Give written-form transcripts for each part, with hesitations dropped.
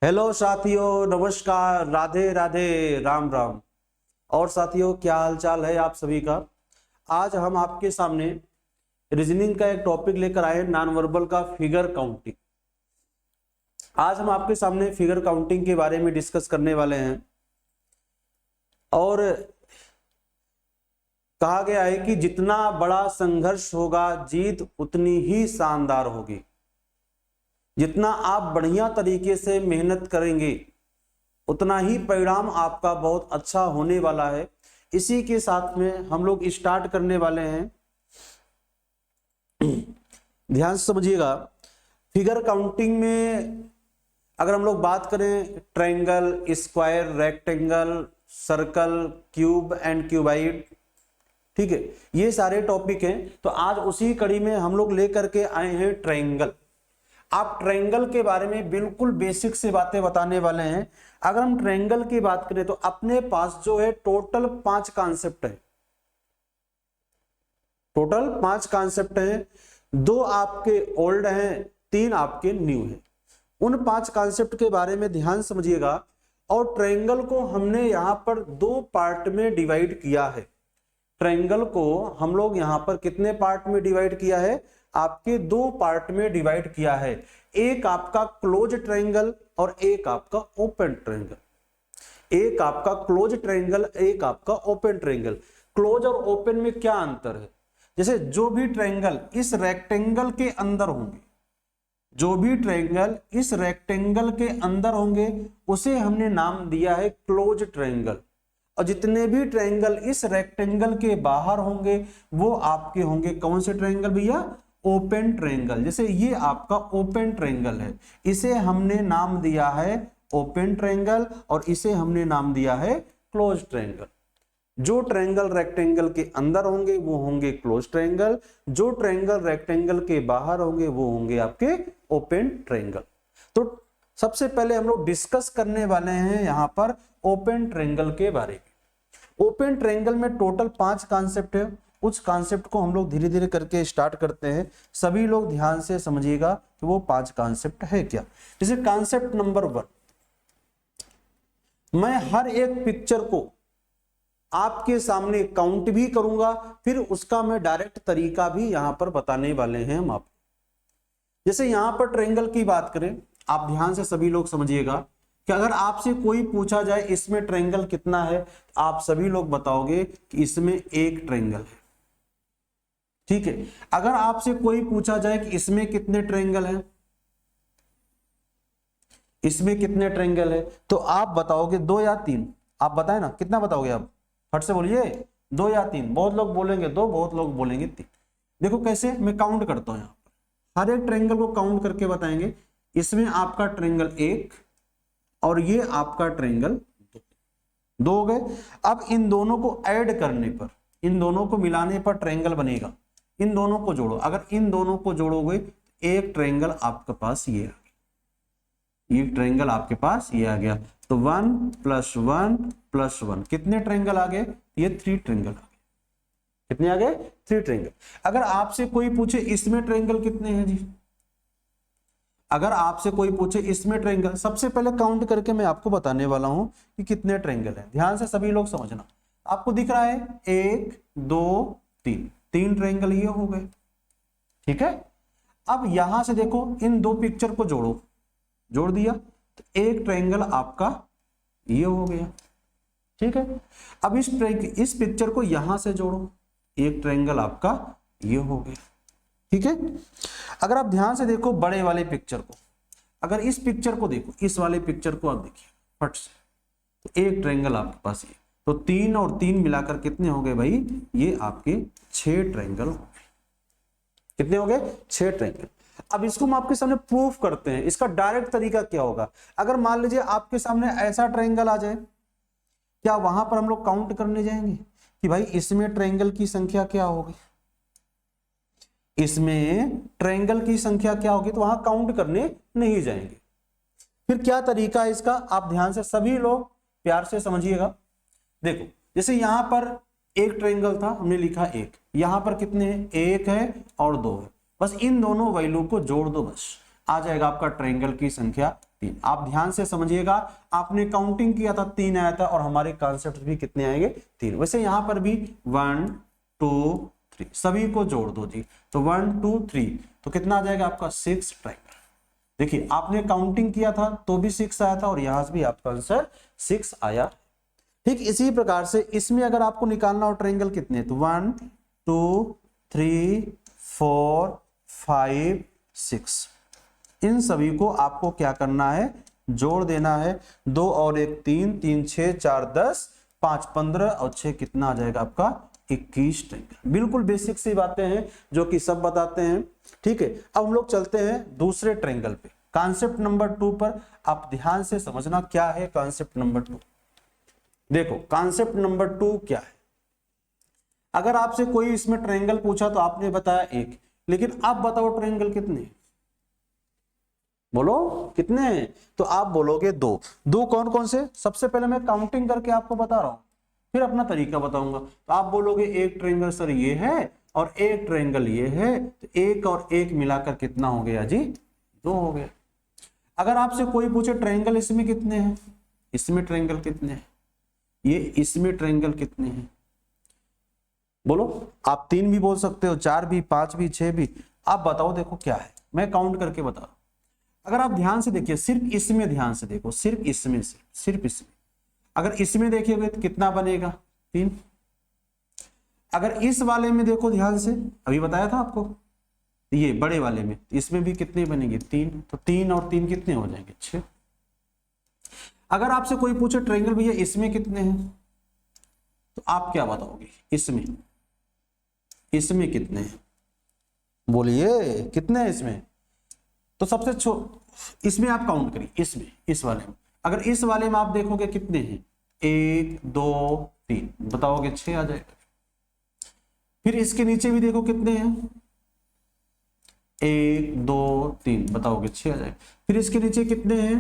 Hello साथियों, नमस्कार, राधे राधे, राम राम। और साथियों, क्या हाल चाल है आप सभी का। आज हम आपके सामने रीजनिंग का एक टॉपिक लेकर आए हैं, नॉन वर्बल का फिगर काउंटिंग। आज हम आपके सामने फिगर काउंटिंग के बारे में डिस्कस करने वाले हैं। और कहा गया है कि जितना बड़ा संघर्ष होगा, जीत उतनी ही शानदार होगी। जितना आप बढ़िया तरीके से मेहनत करेंगे, उतना ही परिणाम आपका बहुत अच्छा होने वाला है। इसी के साथ में हम लोग स्टार्ट करने वाले हैं। ध्यान से समझिएगा, फिगर काउंटिंग में अगर हम लोग बात करें triangle, square, rectangle, circle, cube and cuboid, ठीक है, ये सारे टॉपिक हैं। तो आज उसी कड़ी में हम लोग लेकर के आए हैं ट्रायंगल। आप ट्रायंगल के बारे में बिल्कुल बेसिक से बातें बताने वाले हैं। अगर हम ट्रायंगल की बात करें तो अपने पास जो है टोटल 5 कॉन्सेप्ट है। टोटल 5 कॉन्सेप्ट हैं। 2 आपके ओल्ड हैं, 3 आपके न्यू हैं। उन 5 कॉन्सेप्ट के बारे में ध्यान समझिएगा। और ट्रायंगल को हमने यहां पर 2 पार्ट में डिवाइड किया है। ट्रायंगल को हम लोग यहां पर कितने पार्ट में डिवाइड किया है? आपके 2 पार्ट में डिवाइड किया है। एक आपका क्लोज ट्रायंगल और एक आपका ओपन ट्रायंगल। एक आपका क्लोज ट्रायंगल, एक आपका ओपन ट्रायंगल। क्लोज और ओपन में क्या अंतर है? जैसे जो भी ट्रायंगल इस रेक्टेंगल के अंदर होंगे, जो भी ट्रायंगल इस रेक्टेंगल के अंदर होंगे, उसे हमने नाम दिया है क्लोज ट्रायंगल। और जितने भी ट्रायंगल इस रेक्टेंगल के बाहर होंगे, वो आपके होंगे कौन से ट्रायंगल भैया? Open triangle. जैसे ये आपका ओपन ट्रायंगल है, इसे हमने नाम दिया है ओपन ट्रायंगल और इसे हमने नाम दिया है क्लोज ट्रायंगल। जो ट्रायंगल रेक्टेंगल के अंदर होंगे वो होंगे क्लोज ट्रायंगल, जो ट्रायंगल रेक्टेंगल के बाहर होंगे वो होंगे आपके ओपन ट्रायंगल। तो सबसे पहले हम लोग डिस्कस करने वाले हैं यहां पर ओपन ट्रायंगल के बारे में। ओपन ट्रायंगल में टोटल 5 कॉन्सेप्ट है। उस कॉन्सेप्ट को हम लोग धीरे धीरे करके स्टार्ट करते हैं। सभी लोग ध्यान से समझिएगा कि वो 5 कॉन्सेप्ट है क्या। जैसे कॉन्सेप्ट नंबर 1, मैं हर एक पिक्चर को आपके सामने काउंट भी करूंगा, फिर उसका मैं डायरेक्ट तरीका भी यहां पर बताने वाले हैं हम आपको। जैसे यहां पर ट्रायंगल की बात करें, आप ध्यान से सभी लोग समझिएगा कि अगर आपसे कोई पूछा जाए इसमें ट्रायंगल कितना है, आप सभी लोग बताओगे कि इसमें 1 ट्रायंगल है। ठीक है। अगर आपसे कोई पूछा जाए कि इसमें कितने ट्रायंगल हैं, इसमें कितने ट्रायंगल है, तो आप बताओगे 2 या 3। आप बताएं ना, कितना बताओगे आप? फट से बोलिए, 2 या 3। बहुत लोग बोलेंगे 2, बहुत लोग बोलेंगे 3। देखो कैसे मैं काउंट करता हूं। यहां पर हर एक ट्रायंगल को काउंट करके बताएंगे। इसमें आपका ट्रायंगल 1 और ये आपका ट्रायंगल 2 हो गए। अब इन दोनों को ऐड करने पर, इन दोनों को मिलाने पर ट्रायंगल बनेगा। इन दोनों को जोड़ो, अगर इन दोनों को जोड़ोगे तो एक ट्रायंगल आपके पास ये आ गया। ये ट्रायंगल आपके पास ये आ गया। तो 1 + 1 + 1 कितने ट्रायंगल आ गए? ये 3 ट्रायंगल आ गए। कितने आ गए? 3 ट्रायंगल। अगर आपसे कोई पूछे इसमें ट्रायंगल कितने हैं जी, अगर आपसे कोई पूछे इसमें ट्रायंगल, सबसे पहले काउंट करके मैं आपको बताने वाला हूं कि कितने ट्रायंगल हैं। ध्यान से सभी लोग समझना। आपको दिख रहा है 1 2 3 ट्रायंगल ये हो गए। ठीक है। अब यहां से देखो, इन 2 पिक्चर को जोड़ो, जोड़ दिया तो एक ट्रायंगल आपका ये हो गया। ठीक है। अब इस पिक्चर को यहां से जोड़ो, एक ट्रायंगल आपका ये हो गया। ठीक है। अगर आप ध्यान से देखो बड़े वाले पिक्चर को, अगर इस पिक्चर को देखो, इस वाले पिक्चर को आप देखिए फट से, तो एक ट्रायंगल आपके पास ये, तो 3 और 3 मिलाकर कितने हो गए भाई? ये आपके 6 ट्रायंगल हो गए। कितने हो गए? 6 ट्रायंगल। अब इसको हम आपके सामने प्रूफ करते हैं। इसका डायरेक्ट तरीका क्या होगा? अगर मान लीजिए आपके सामने ऐसा ट्रायंगल आ जाए, क्या वहां पर हम लोग काउंट करने जाएंगे कि भाई इसमें ट्रायंगल की संख्या क्या होगी, इसमें ट्रायंगल की संख्या क्या होगी? तो वहां काउंट करने नहीं जाएंगे। फिर क्या तरीका है इसका? आप ध्यान से सभी लोग प्यार से समझिएगा। देखो, जैसे यहां पर एक ट्रायंगल था, हमने लिखा 1, यहां पर कितने हैं? 1 है और 2 है। बस इन दोनों वैल्यू को जोड़ दो, बस आ जाएगा आपका ट्रायंगल की संख्या 3। आप ध्यान से समझिएगा, आपने काउंटिंग किया था 3 आया था और हमारे कॉन्सेप्ट भी कितने आएंगे 3। वैसे यहां पर भी 1 2 3 सभी को जोड़ दो जी, तो 1 2 3 तो कितना आ जाएगा आपका 6 ट्रायंगल। देखिए आपने काउंटिंग किया था तो भी 6 आया था और यहां से भी आपका आंसर 6 आया। ठीक इसी प्रकार से इसमें अगर आपको निकालना हो ट्रायंगल कितने, तो 1 2 3 4 5 6 इन सभी को आपको क्या करना है, जोड़ देना है। 2 और 1 3 3 6 4 10 5 15 और 6 कितना आ जाएगा आपका 21 ट्रायंगल। बिल्कुल बेसिक सी बातें हैं जो कि सब बताते हैं। ठीक है, अब हम लोग चलते हैं दूसरे ट्रायंगल पे, कॉन्सेप्ट नंबर 2 पर। आप ध्यान से समझना क्या है कॉन्सेप्ट नंबर 2। देखो कॉन्सेप्ट नंबर 2 क्या है। अगर आपसे कोई इसमें ट्रायंगल पूछा तो आपने बताया 1, लेकिन अब बताओ ट्रायंगल कितने, बोलो कितने हैं, तो आप बोलोगे 2। 2 कौन कौन से, सबसे पहले मैं काउंटिंग करके आपको बता रहा हूं, फिर अपना तरीका बताऊंगा। तो आप बोलोगे एक ट्रायंगल सर ये है और एक ट्रायंगल ये है, तो 1 और 1 मिलाकर कितना हो गया जी 2 हो गया। अगर आपसे कोई पूछे ट्रायंगल इसमें कितने हैं, इसमें ट्रायंगल कितने हैं, ये इसमें ट्रायंगल कितने हैं, बोलो। आप 3 भी बोल सकते हो, 4 भी, 5 भी, 6 भी, आप बताओ। देखो क्या है, मैं काउंट करके बता रहा हूं। अगर आप ध्यान से देखिए, सिर्फ इसमें ध्यान से देखो, सिर्फ इसमें से, सिर्फ इसमें, अगर इसमें देखिएगा तो कितना बनेगा 3। अगर इस वाले में देखो ध्यान से, अभी बताया था आपको, ये बड़े वाले में, इसमें भी कितने बनेंगे 3, तो 3 और 3 कितने हो जाएंगे 6। अगर आपसे कोई पूछे ट्रायंगल भैया इसमें कितने हैं, तो आप क्या बताओगे, इसमें कितने हैं, बोलिए कितने हैं इसमें। तो सबसे इसमें आप काउंट करिए, इसमें, इस वाले में, अगर इस वाले में आप देखोगे कितने हैं 1 2 3, बताओगे 6 आ जाएगा। फिर इसके नीचे भी देखो कितने हैं 1 2 3, बताओगे 6 आ जाएगा। फिर इसके नीचे कितने हैं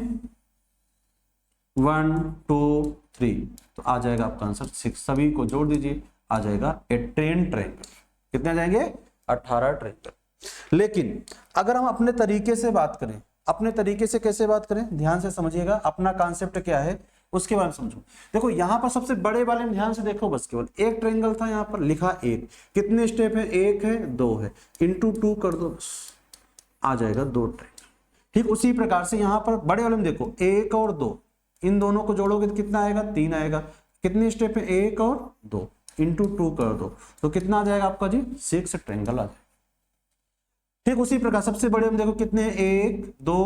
1 2 3, तो आ जाएगा आपका आंसर 6। सभी को जोड़ दीजिए, आ जाएगा 18 ट्रायंगल। कितने आ जाएंगे 18 ट्रायंगल। लेकिन अगर हम अपने तरीके से बात करें, अपने तरीके से कैसे बात करें, ध्यान से समझिएगा, अपना कॉन्सेप्ट क्या है उसके बारे में समझो। देखो यहां पर सबसे बड़े वाले में ध्यान से देखो, बस केवल एक ट्रायंगल था, यहां पर लिखा 1, कितने स्टेप है 1 है 2 है, इंटू 2 कर दो, बस आ जाएगा 2 ट्रायंगल। ठीक उसी प्रकार से यहां पर बड़े वाले में देखो 1 और 2, इन दोनों को जोड़ोगे तो कितना आएगा 3 आएगा। कितने स्टेप है 1 और 2, इंटू 2 कर दो, तो कितना आ जाएगा आपका जी 6 ट्रायंगल आ जाएगा। ठीक उसी प्रकार सबसे बड़े में देखो कितने 1 2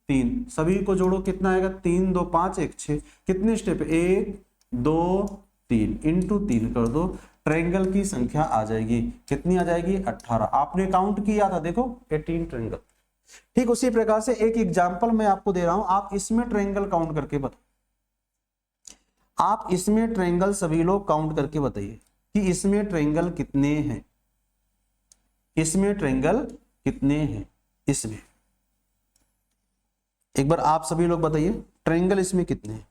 3, सभी को जोड़ो कितना आएगा 3 2 5 1 6, कितने स्टेप 1 2 3, इंटू 3 कर दो, ट्रायंगल की संख्या आ जाएगी, कितनी आ जाएगी 18। आपने काउंट किया था देखो 18 ट्रायंगल। ठीक उसी प्रकार से एक एग्जांपल मैं आपको दे रहा हूं, आप इसमें ट्रायंगल काउंट करके बताओ। आप इसमें ट्रायंगल सभी लोग काउंट करके बताइए कि इसमें ट्रायंगल कितने हैं, इसमें ट्रायंगल कितने हैं, इसमें एक बार आप सभी लोग बताइए ट्रायंगल इसमें कितने हैं।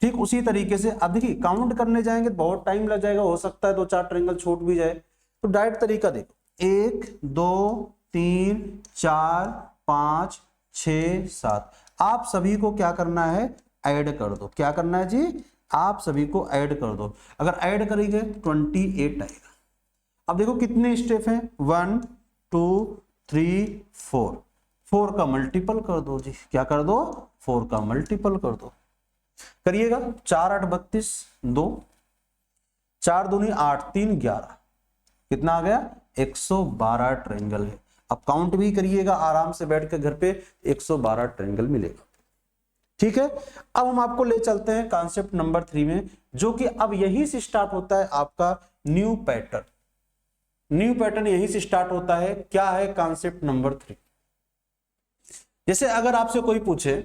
ठीक उसी तरीके से अब देखिए काउंट करने जाएंगे तो बहुत टाइम लग जाएगा, हो सकता है 2-4 ट्रायंगल छूट भी जाए। तो डायरेक्ट तरीका देखो 1 2 3 4 5 6 7, आप सभी को क्या करना है ऐड कर दो। क्या करना है जी, आप सभी को ऐड कर दो। अगर ऐड करेंगे 28 आएगा। अब देखो कितने स्टेप हैं 1 2 3 4, 4 का मल्टीपल कर दो जी, क्या कर दो 4 का मल्टीपल कर दो, करिएगा 4 8 32, 2 4 दूनी 8 3 11, कितना आ गया 112 ट्रायंगल है। अब काउंट भी करिएगा आराम से बैठ के घर पे, 112 ट्रायंगल मिलेगा। ठीक है, अब हम आपको ले चलते हैं कॉन्सेप्ट नंबर 3 में, जो कि अब यही से स्टार्ट होता है आपका न्यू पैटर्न। न्यू पैटर्न यही से स्टार्ट होता है। क्या है कॉन्सेप्ट नंबर 3, जैसे अगर आपसे कोई पूछे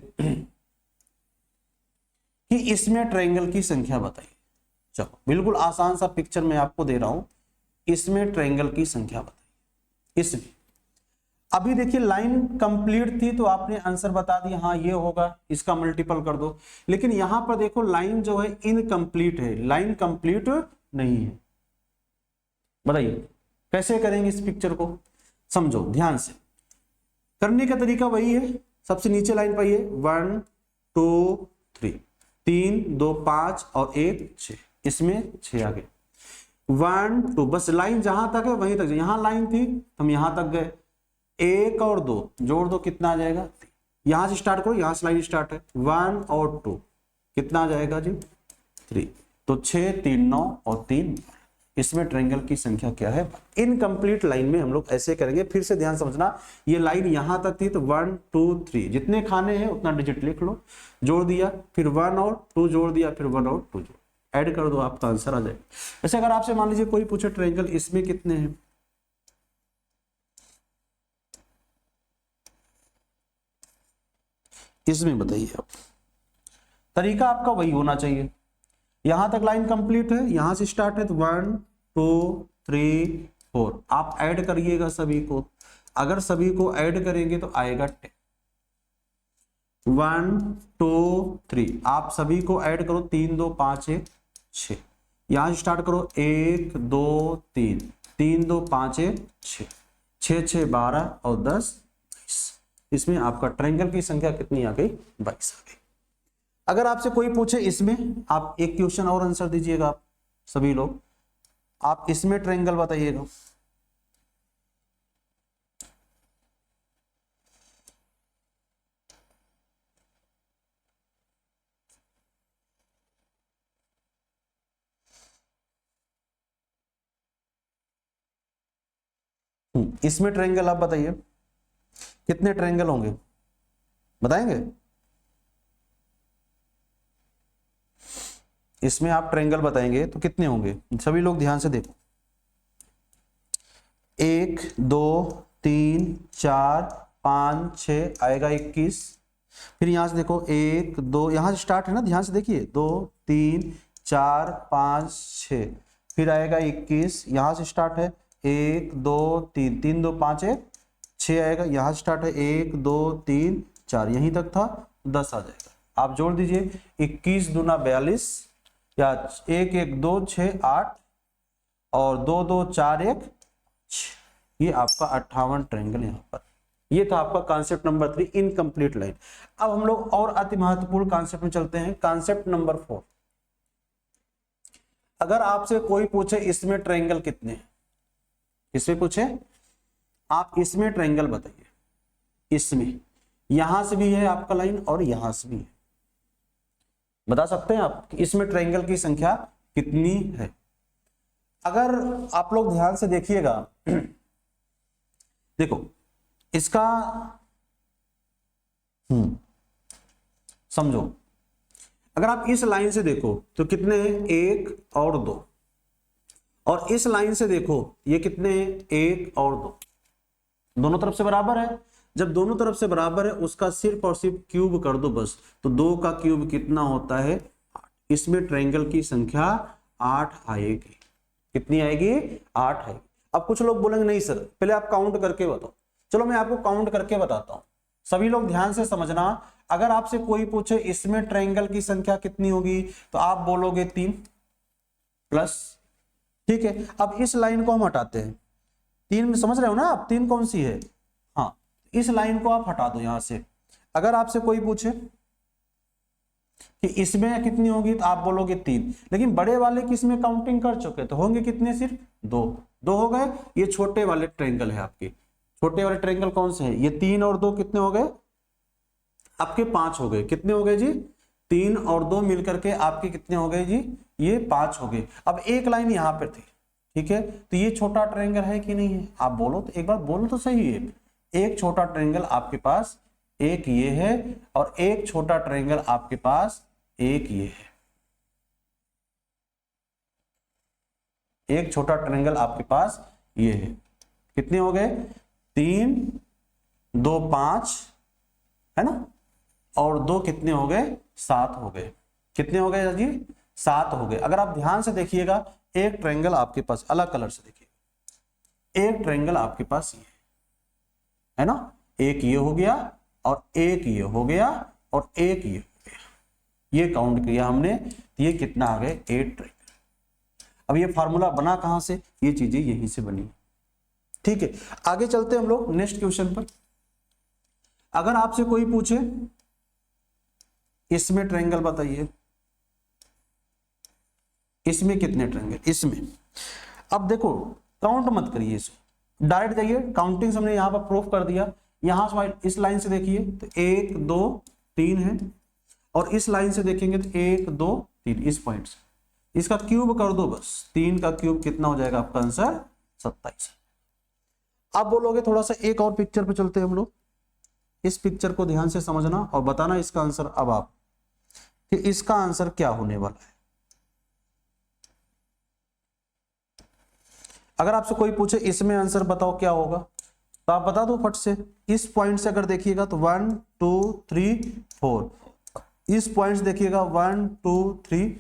कि इसमें ट्रायंगल की संख्या बताइए, चलो बिल्कुल आसान सा पिक्चर मैं आपको दे रहा हूं, इसमें ट्रायंगल की संख्या बताइए। इसमें अभी देखिए लाइन कंप्लीट थी तो आपने आंसर बता दिया, हाँ ये होगा, इसका मल्टीपल कर दो। लेकिन यहां पर देखो लाइन जो है इनकम्प्लीट है, लाइन कंप्लीट नहीं है। बताइए कैसे करेंगे इस पिक्चर को, समझो ध्यान से। करने का तरीका वही है, सबसे नीचे लाइन पाइए 1 2 3, 3 2 5 और 1 6, इसमें 6 आ गए। 1 2, बस लाइन जहां तक है वहीं तक, यहां लाइन थी हम यहां तक गए। 1 और 2 जोड़ दो, कितना आ जाएगा? यहां से स्टार्ट करो, यहां से लाइन स्टार्ट है। 1 और 2 कितना आ जाएगा जी? 3। तो 6 3 9 और 3, इसमें ट्रायंगल की संख्या क्या है? इनकम्प्लीट लाइन में हम लोग ऐसे करेंगे। फिर से ध्यान समझना, ये लाइन यहां तक थी तो 1 2 3 जितने खाने हैं उतना डिजिट लिख लो, जोड़ दिया, फिर 1 और 2 जोड़ दिया, फिर 1 और 2 जोड़, ऐड कर दो, आपका आंसर आ जाएगा। वैसे अगर आपसे मान लीजिए कोई पूछे ट्रायंगल इसमें कितने हैं, इसमें बताइए आप। तरीका आपका वही होना चाहिए। यहां तक लाइन कंप्लीट है, यहां से स्टार्ट है तो 1 2 3 4, आप ऐड करिएगा सभी को। अगर सभी को ऐड करेंगे तो आएगा 10। 1 2 3, आप सभी को ऐड करो, 3 2 5 1 6, यहां से स्टार्ट करो 1 2 3, 3 2 5 1 6, 6 6 12 और 10 22, इसमें आपका ट्रायंगल की संख्या कितनी आ गई? 22 आ गई। अगर आपसे कोई पूछे इसमें, आप एक क्वेश्चन और आंसर दीजिएगा आप सभी लोग, आप इसमें ट्रायंगल बताइएगा। इसमें ट्रायंगल आप बताइए, कितने ट्रायंगल होंगे, बताएंगे? इसमें आप ट्रायंगल बताएंगे तो कितने होंगे? सभी लोग ध्यान से देखो, 1 2 3 4 5 6 आएगा 21। फिर यहां से देखो 1 2, यहां से स्टार्ट है ना, ध्यान से देखिए, 2 3 4 5 6, फिर आएगा 21, यहां से स्टार्ट है 1 2 3, 3 2 5 1 6 आएगा, यहां से स्टार्ट है 1 2 3 4, यहीं तक था, 10 आ जाएगा। आप जोड़ दीजिए, 21 दूना 42, या 1 1 2 6 8 और 2 2 4 1 6, ये आपका 58 ट्रायंगल यहाँ पर। ये था आपका कॉन्सेप्ट नंबर 3, इनकम्प्लीट लाइन। अब हम लोग और अति महत्वपूर्ण कॉन्सेप्ट में चलते हैं, कॉन्सेप्ट नंबर 4। अगर आपसे कोई पूछे इसमें ट्रायंगल कितने हैं, इसमें पूछे आप इसमें ट्रायंगल बताइए, इसमें यहां से भी है आपका लाइन और यहां से भी है, बता सकते हैं आप इसमें ट्रायंगल की संख्या कितनी है? अगर आप लोग ध्यान से देखिएगा, देखो इसका समझो, अगर आप इस लाइन से देखो तो कितने हैं? 1 और 2, और इस लाइन से देखो ये कितने हैं? 1 और 2, दोनों तरफ से बराबर है। जब दोनों तरफ से बराबर है उसका सिर्फ और सिर्फ क्यूब कर दो बस, तो 2 का क्यूब कितना होता है? 8। इसमें ट्रायंगल की संख्या 8 आएगी। कितनी आएगी? 8 आएगी। अब कुछ लोग बोलेंगे नहीं सर पहले आप काउंट करके बताओ, चलो मैं आपको काउंट करके बताता हूं। सभी लोग ध्यान से समझना, अगर आपसे कोई पूछे इसमें ट्रायंगल की संख्या कितनी होगी तो आप बोलोगे 3 प्लस, ठीक है। अब इस लाइन को हम हटाते हैं, 3 में समझ रहे हो ना आप, 3 कौन सी है? हाँ, इस लाइन को आप हटा दो यहां से। अगर आपसे कोई पूछे कि इसमें कितनी होगी तो आप बोलोगे 3, लेकिन बड़े वाले की इसमें काउंटिंग कर चुके तो होंगे कितने? सिर्फ 2 हो गए। ये छोटे वाले ट्रायंगल है आपके, छोटे वाले ट्रायंगल कौन से हैं? ये 3 और 2 कितने हो गए आपके? 5 हो गए। कितने हो गए जी? 3 और 2 मिलकर के आपके कितने हो गए जी? ये 5 हो गए। अब एक लाइन यहां पर थी, ठीक है, तो ये छोटा ट्रायंगल है कि नहीं है? आप बोलो तो, एक बार बोलो तो सही है। एक छोटा ट्रायंगल आपके पास एक ये है, और एक छोटा ट्रायंगल आपके पास एक ये है। एक छोटा ट्रायंगल आपके पास ये है। कितने हो गए? 3 2 5 है ना, और 2 कितने हो गए? 7 हो गए। कितने हो गए जी? 7 हो गए। अगर आप ध्यान से देखिएगा, एक ट्रायंगल आपके पास, अलग कलर से देखिए, एक ट्रायंगल आपके पास ये है ना, एक ये हो गया और एक ये हो गया और एक ये हो गया, ये काउंट किया हमने, ये कितना आ गए? 8 ट्रायंगल। अब ये फार्मूला बना कहां से? ये चीजें यहीं से बनी, ठीक है। आगे चलते हम लोग नेक्स्ट क्वेश्चन पर। अगर आपसे कोई पूछे इसमें ट्रायंगल बताइए, इसमें कितने ट्रायंगल, इसमें। अब देखो काउंट मत करिए इसे, डायरेक्ट जाइए काउंटिंग, हमने यहाँ पर प्रूफ कर दिया। यहां से इस लाइन से देखिए तो 1 2 3 है, और इस लाइन से देखेंगे तो 1 2 3, इस पॉइंट से इसका क्यूब कर दो बस, 3 का क्यूब कितना हो जाएगा आपका आंसर 27। अब बोलोगे थोड़ा सा एक और पिक्चर पे चलते हैं हम लोग, इस पिक्चर को ध्यान से समझना और बताना इसका आंसर अब आप कि इसका आंसर क्या होने वाला है। अगर आपसे कोई पूछे इसमें आंसर बताओ क्या होगा, तो आप बता दो फट से। इस पॉइंट से अगर देखिएगा तो 1 2 3 4, इस पॉइंट से देखिएगा 1 2 3,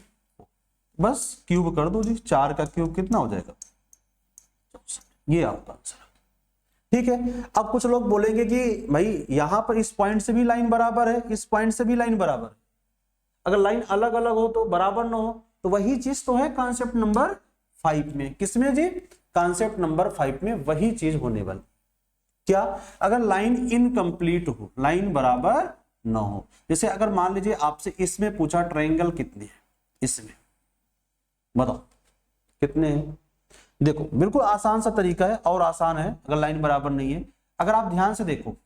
बस क्यूब कर दो जी, 4 का क्यूब कितना हो जाएगा, ये आपका आंसर। ठीक है, अब कुछ लोग बोलेंगे कि भाई यहां पर इस पॉइंट से भी लाइन बराबर है, इस पॉइंट से भी लाइन बराबर है, अगर लाइन अलग अलग हो तो बराबर ना हो, तो वही चीज तो है कॉन्सेप्ट नंबर 5 में। किसमें जी, कॉन्सेप्ट नंबर 5 में वही चीज होने वाली। क्या, अगर लाइन इनकम्प्लीट हो, लाइन बराबर ना हो, जैसे अगर मान लीजिए आपसे इसमें पूछा ट्रायंगल कितने हैं, इसमें बताओ कितने हैं। देखो बिल्कुल आसान सा तरीका है, और आसान है अगर लाइन बराबर नहीं है। अगर आप ध्यान से देखो,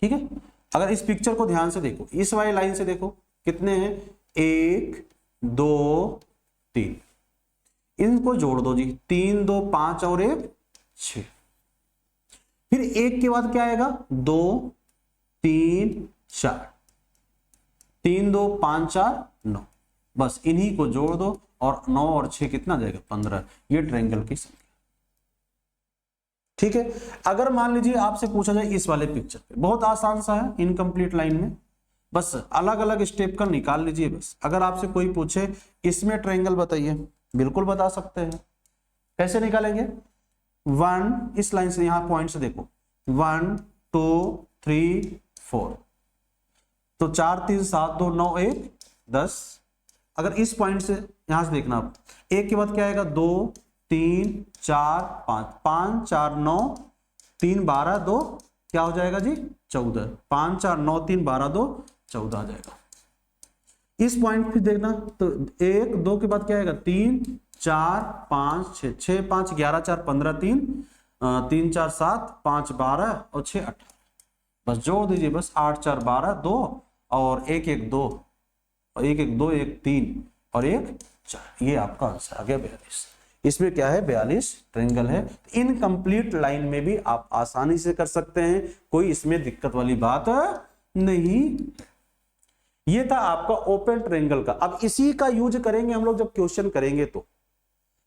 ठीक है, अगर इस पिक्चर को ध्यान से देखो, इस वाली लाइन से देखो कितने हैं, 1 2 3, इनको जोड़ दो जी, 3 2 5 और 1 6, फिर 1 के बाद क्या आएगा 2 3 4, 3 2 5 4 9, बस इन्हीं को जोड़ दो और 9 और 6 कितना जाएगा 15, ये ट्रायंगल की संख्या। ठीक है, अगर मान लीजिए आपसे पूछा जाए इस वाले पिक्चर पे, बहुत आसान सा है, इनकम्प्लीट लाइन में बस अलग अलग स्टेप का निकाल लीजिए बस। अगर आपसे कोई पूछे इसमें ट्रायंगल बताइए, बिल्कुल बता सकते हैं। कैसे निकालेंगे, 1 इस लाइन से, यहां पॉइंट से देखो 1 2 3 4, तो 4 3 7 2 9 1 10। अगर इस पॉइंट से यहां से देखना आप, 1 के बाद क्या आएगा 2 3 4 5, 5 4 9 3 12 2, क्या हो जाएगा जी 14, 5 4 9 3 12 2 14 आ जाएगा। इस पॉइंट पे देखना तो 1 2 के बाद क्या आएगा 3 4 5 6, 6 5 11 4 15 3 3 4 7 5 12 और 6 18, बस जोड़ दीजिए बस, 8 4 12 2 और 1 1 2 और 1 1 2 1 3 और 1 4, ये आपका आंसर आ गया 42। इसमें क्या है 42 ट्रायंगल है। इनकम्प्लीट लाइन में भी आप आसानी से कर सकते हैं, कोई इसमें दिक्कत वाली बात नहीं। ये था आपका ओपन ट्रायंगल का। अब इसी का यूज करेंगे हम लोग जब क्वेश्चन करेंगे, तो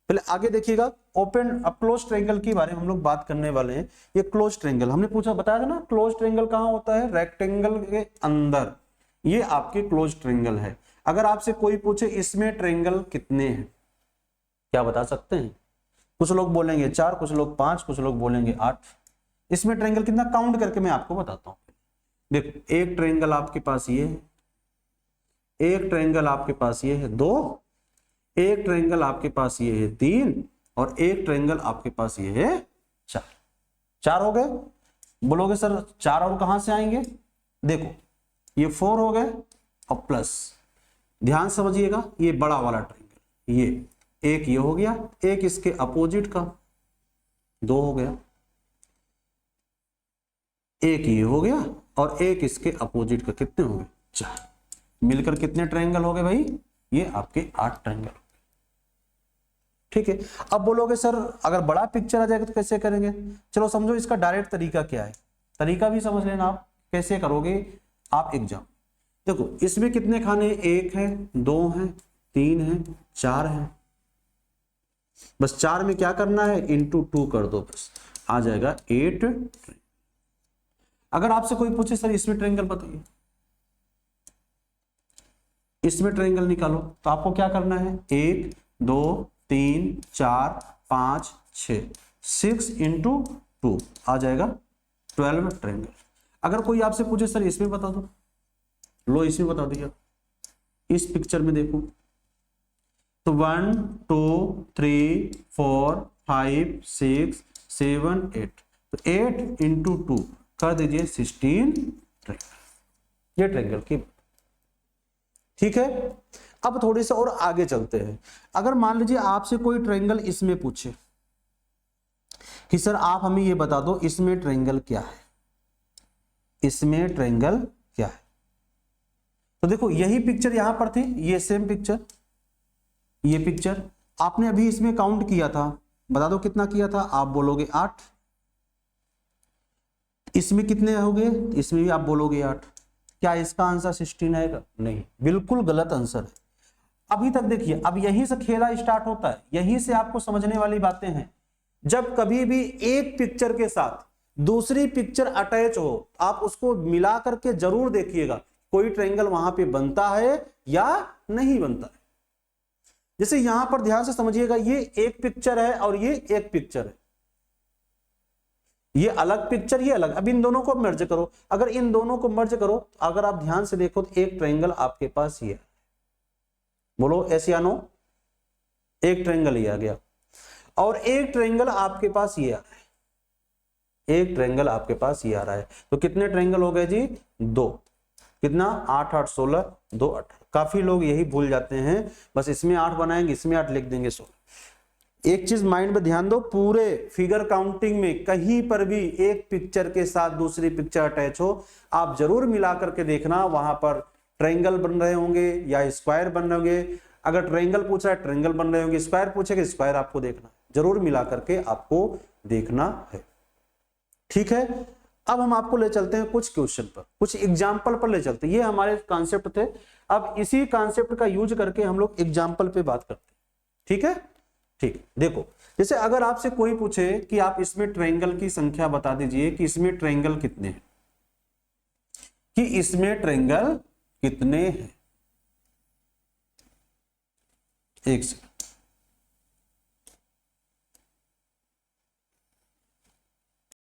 पहले आगे देखिएगा ओपन, अब क्लोज ट्रायंगल के बारे में हम लोग बात करने वाले हैं। ये क्लोज ट्रायंगल हमने पूछा, बताया था ना, क्लोज ट्रायंगल कहां होता है, रेक्टेंगल के अंदर, ये आपके क्लोज ट्रायंगल है। अगर आपसे कोई पूछे इसमें ट्रायंगल कितने हैं, क्या बता सकते हैं? कुछ लोग बोलेंगे 4, कुछ लोग 5, कुछ लोग बोलेंगे 8। इसमें ट्रायंगल कितना, काउंट करके मैं आपको बताता हूं। देखो एक ट्रायंगल आपके पास ये है, एक ट्रायंगल आपके पास ये है 2, एक ट्रायंगल आपके पास ये है 3, और एक ट्रायंगल आपके पास ये है 4। 4 हो गए। बोलोगे सर 4 और कहां से आएंगे, देखो ये 4 हो गए और प्लस, ध्यान समझिएगा, ये बड़ा वाला ट्रायंगल, ये एक ये हो गया, एक इसके अपोजिट का 2 हो गया, एक ये हो गया और एक इसके अपोजिट का कितने हो गए 4, मिलकर कितने ट्रायंगल हो गए भाई, ये आपके 8 ट्रायंगल। ठीक है, अब बोलोगे सर अगर बड़ा पिक्चर आ जाएगा तो कैसे करेंगे, चलो समझो इसका डायरेक्ट तरीका क्या है, तरीका भी समझ लेना आप कैसे करोगे आप एग्जाम। देखो इसमें कितने खाने, 1 है 2 है 3 है 4 है, बस 4 में क्या करना है, इंटू 2 कर दो, बस आ जाएगा 8। अगर आपसे कोई पूछे सर इसमें ट्रायंगल बताइए, इसमें ट्रायंगल निकालो, तो आपको क्या करना है, 1 2 3 4 5 6, 6 इंटू 2 आ जाएगा 12 ट्रायंगल। अगर कोई आपसे पूछे सर इसमें बता दो, लो इसमें बता दिया, इस पिक्चर में देखो तो 1 2 3 4 5 6 7 8, तो 8 इंटू 2 कर दीजिए 16 ट्रायंगल। ये ट्रायंगल की, ठीक है, अब थोड़ी सा और आगे चलते हैं। अगर मान लीजिए आपसे कोई ट्रायंगल इसमें पूछे कि सर आप हमें ये बता दो इसमें ट्रायंगल क्या है, इसमें ट्रायंगल क्या है, तो देखो यही पिक्चर यहां पर थी, ये सेम पिक्चर, ये पिक्चर आपने अभी इसमें काउंट किया था, बता दो कितना किया था, आप बोलोगे 8। इसमें कितने हो गए, इसमें भी आप बोलोगे 8। क्या इसका आंसर 16 आएगा? नहीं, बिल्कुल गलत आंसर है। अभी तक देखिए, अब यहीं से खेला स्टार्ट होता है, यहीं से आपको समझने वाली बातें हैं। जब कभी भी एक पिक्चर के साथ दूसरी पिक्चर अटैच हो, आप उसको मिला करके जरूर देखिएगा कोई ट्रायंगल वहां पे बनता है या नहीं बनता है। जैसे यहां पर ध्यान से समझिएगा, ये एक पिक्चर है और ये एक पिक्चर है, ये अलग पिक्चर, ये अलग। अब इन दोनों को मर्ज करो, अगर इन दोनों को मर्ज करो, अगर आप ध्यान से देखो तो एक ट्रायंगल आपके पास ये है, बोलो एस या नो, एक ट्रायंगल ये आ गया, और एक ट्रायंगल आपके पास ये आ रहा है, एक ट्रायंगल आपके पास ये आ रहा है। तो कितने ट्रायंगल हो गए जी? 2। कितना? 8 8 16, 2 8। काफी लोग यही भूल जाते हैं, बस इसमें 8 बनाएंगे, इसमें 8 लिख देंगे 16। एक चीज माइंड में ध्यान दो, पूरे फिगर काउंटिंग में कहीं पर भी एक पिक्चर के साथ दूसरी पिक्चर अटैच हो, आप जरूर मिला करके देखना, वहां पर ट्रायंगल बन रहे होंगे या स्क्वायर बन रहे होंगे। अगर ट्रायंगल पूछा है ट्रायंगल बन रहे होंगे, स्क्वायर पूछेगा स्क्वायर आपको देखना, जरूर मिला करके आपको देखना है। ठीक है, अब हम आपको ले चलते हैं कुछ क्वेश्चन पर, कुछ एग्जाम्पल पर ले चलते हैं। ये हमारे कॉन्सेप्ट थे, अब इसी कॉन्सेप्ट का यूज करके हम लोग एग्जाम्पल पे बात करते हैं। ठीक है, ठीक। देखो, जैसे अगर आपसे कोई पूछे कि आप इसमें ट्रायंगल की संख्या बता दीजिए कि इसमें ट्रायंगल कितने हैं, कि इसमें ट्रायंगल कितने हैं, एक सेकंड,